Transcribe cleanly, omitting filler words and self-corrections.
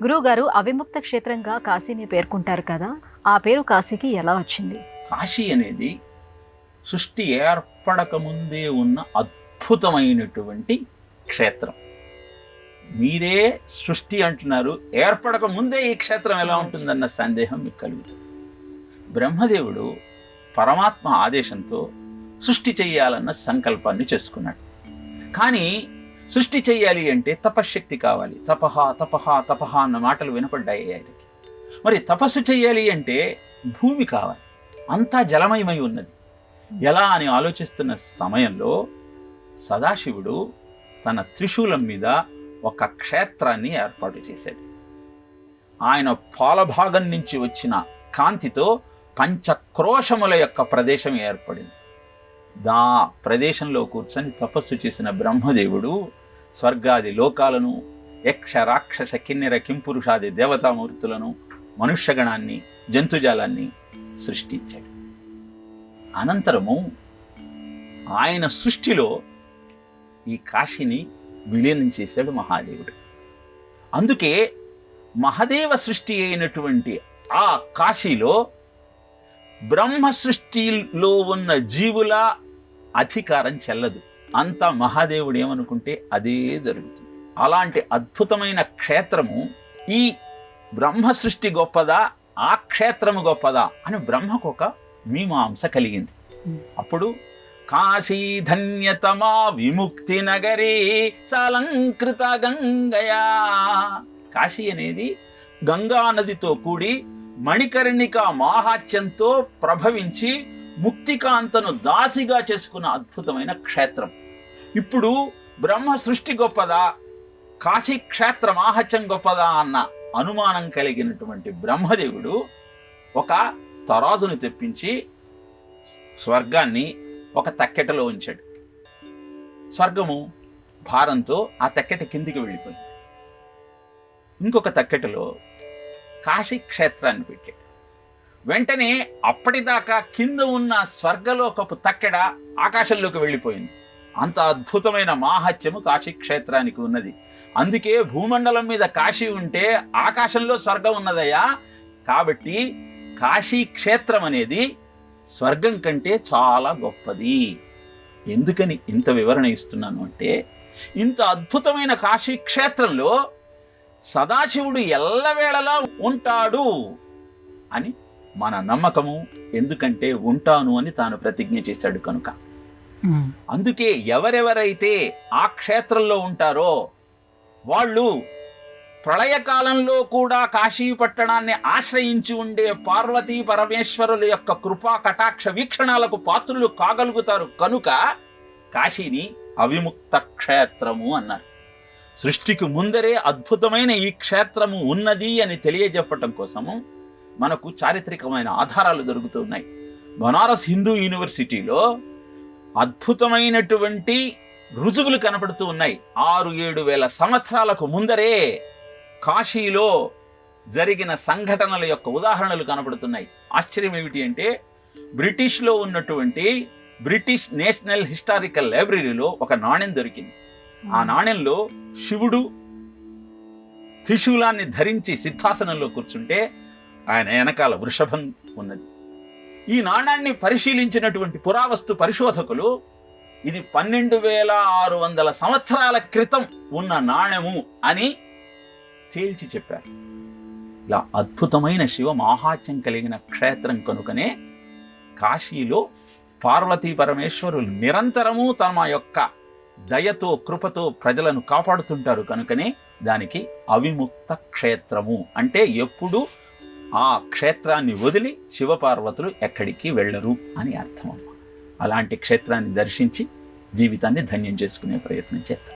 గురువుగారు అవిముక్త క్షేత్రంగా కాశీని పేర్కొంటారు కదా, ఆ పేరు కాశీకి ఎలా వచ్చింది? కాశీ అనేది సృష్టి ఏర్పడక ముందే ఉన్న అద్భుతమైనటువంటి క్షేత్రం. మీరే సృష్టి అంటున్నారు, ఏర్పడక ముందే ఈ క్షేత్రం ఎలా ఉంటుందన్న సందేహం మీకు కలుగుతుంది. బ్రహ్మదేవుడు పరమాత్మ ఆదేశంతో సృష్టి చేయాలన్న సంకల్పాన్ని చేసుకున్నాడు. కానీ సృష్టి చేయాలి అంటే తపశ్శక్తి కావాలి. తపహ తపహ తపహ అన్న మాటలు వినపడ్డాయి ఆయనకి. మరి తపస్సు చేయాలి అంటే భూమి కావాలి, అంతా జలమయమై ఉన్నది. ఎలా అని ఆలోచిస్తున్న సమయంలో సదాశివుడు తన త్రిశూలం మీద ఒక క్షేత్రాన్ని ఏర్పాటు చేశాడు. ఆయన పాలభాగం నుంచి వచ్చిన కాంతితో పంచక్రోశముల యొక్క ప్రదేశం ఏర్పడింది. దా ప్రదేశంలో కూర్చొని తపస్సు చేసిన బ్రహ్మదేవుడు స్వర్గాది లోకాలను, యక్ష రాక్షస కిన్నెర కింపురుషాది దేవతామూర్తులను, మనుష్యగణాన్ని, జంతుజాలాన్ని సృష్టించాడు. అనంతరము ఆయన సృష్టిలో ఈ కాశీని విలీనం చేశాడు మహాదేవుడు. అందుకే మహాదేవ సృష్టి అయినటువంటి ఆ కాశీలో బ్రహ్మ సృష్టిలో ఉన్న జీవుల అధికారం చెల్లదు. అంతా మహాదేవుడు ఏమనుకుంటే అదే జరుగుతుంది. అలాంటి అద్భుతమైన క్షేత్రము, ఈ బ్రహ్మ సృష్టి గొప్పదా, ఆ క్షేత్రము గొప్పదా అని బ్రహ్మకు ఒక మీమాంస కలిగింది. అప్పుడు కాశీ ధన్యతమా విముక్తి నగరీ సాలంకృత గంగయా. కాశీ అనేది గంగా నదితో కూడి మణికర్ణిక మాహాత్యంతో ప్రభవించి ముక్తికాంతను దాసిగా చేసుకున్న అద్భుతమైన క్షేత్రం. ఇప్పుడు బ్రహ్మ సృష్టి గొప్పదా, కాశీ క్షేత్ర మాహాత్యం గొప్పదా అన్న అనుమానం కలిగినటువంటి బ్రహ్మదేవుడు ఒక తరాజును తెప్పించి స్వర్గాన్ని ఒక తక్కెటలో ఉంచాడు. స్వర్గము భారంతో ఆ తక్కెట కిందికి వెళ్ళిపోయింది. ఇంకొక తక్కెటలో కాశీ క్షేత్రాన్ని పెట్టాడు. వెంటనే అప్పటిదాకా కింద ఉన్న స్వర్గలోకపు తక్కెడ ఆకాశంలోకి వెళ్ళిపోయింది. అంత అద్భుతమైన మాహాత్యము కాశీ క్షేత్రానికి ఉన్నది. అందుకే భూమండలం మీద కాశీ ఉంటే ఆకాశంలో స్వర్గం ఉన్నదయ్యా. కాబట్టి కాశీ క్షేత్రం అనేది స్వర్గం కంటే చాలా గొప్పది. ఎందుకని ఇంత వివరణ ఇస్తున్నాను అంటే, ఇంత అద్భుతమైన కాశీ క్షేత్రంలో సదాశివుడు ఎల్లవేళలా ఉంటాడు అని మన నమ్మకము. ఎందుకంటే ఉంటాను అని తాను ప్రతిజ్ఞ చేశాడు కనుక. అందుకే ఎవరెవరైతే ఆ క్షేత్రంలో ఉంటారో వాళ్ళు ప్రళయకాలంలో కూడా కాశీ పట్టణాన్ని ఆశ్రయించి ఉండే పార్వతీ పరమేశ్వరుల యొక్క కృపా కటాక్ష వీక్షణాలకు పాత్రులు కాగలుగుతారు. కనుక కాశీని అవిముక్త క్షేత్రము అన్నారు. సృష్టికి ముందరే అద్భుతమైన ఈ క్షేత్రము ఉన్నది అని తెలియజెప్పటం కోసము మనకు చారిత్రకమైన ఆధారాలు దొరుకుతున్నాయి. బనారస్ హిందూ యూనివర్సిటీలో అద్భుతమైనటువంటి రుజువులు కనపడుతూ ఉన్నాయి. 6-7 వేల సంవత్సరాలకు ముందరే కాశీలో జరిగిన సంఘటనల యొక్క ఉదాహరణలు కనపడుతున్నాయి. ఆశ్చర్యం ఏమిటి అంటే, బ్రిటిష్లో ఉన్నటువంటి బ్రిటిష్ నేషనల్ హిస్టారికల్ లైబ్రరీలో ఒక నాణెం దొరికింది. ఆ నాణెంలో శివుడు త్రిశూలాన్ని ధరించి సిద్ధాసనంలో కూర్చుంటే ఆయన వెనకాల వృషభం ఉన్నది. ఈ నాణాన్ని పరిశీలించినటువంటి పురావస్తు పరిశోధకులు ఇది 12,600 సంవత్సరాల క్రితం ఉన్న నాణెము అని తేల్చి చెప్పారు. ఇలా అద్భుతమైన శివ మాహాత్యం కలిగిన క్షేత్రం కనుకనే కాశీలో పార్వతీ పరమేశ్వరులు నిరంతరము తమ యొక్క దయతో కృపతో ప్రజలను కాపాడుతుంటారు. కనుకనే దానికి అవిముక్త క్షేత్రము అంటే ఎప్పుడు ఆ క్షేత్రాన్ని వదిలి శివపార్వతులు ఎక్కడికి వెళ్ళరు అని అర్థం. అలాంటి క్షేత్రాన్ని దర్శించి జీవితాన్ని ధన్యం చేసుకునే ప్రయత్నం చేద్దాం.